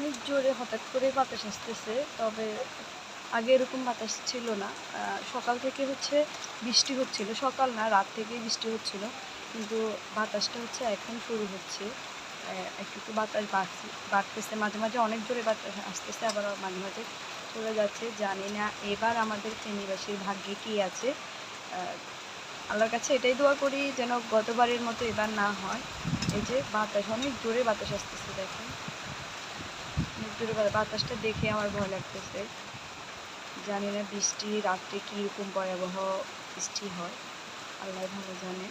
অনেক জোরে হঠাৎ করে বাতাস আসতেছে, তবে আগে এরকম বাতাস ছিল না। সকাল থেকে হচ্ছে বৃষ্টি হচ্ছিল, সকাল না রাত থেকেই বৃষ্টি হচ্ছিল, কিন্তু বাতাসটা হচ্ছে এখন শুরু হচ্ছে। একটু একটু বাতাস বাড়তেছে, মাঝে মাঝে অনেক জোরে বাতাস আসতেছে, আবার মাঝে মাঝে চলে যাচ্ছে। জানি না এবার আমাদের ফেনীবাসীর ভাগ্যে কী আছে। আল্লাহর কাছে এটাই দোয়া করি যেন গতবারের মতো এবার না হয়। এই যে বাতাস, অনেক জোরে বাতাস আসতেছে, দেখেন অনেক জোরে বাতাসটা দেখে আমার ভয় লাগতেছে। জানি না বৃষ্টি রাত্রে কীরকম ভয়াবহ বৃষ্টি হয়, আল্লাহ ভালো জানে।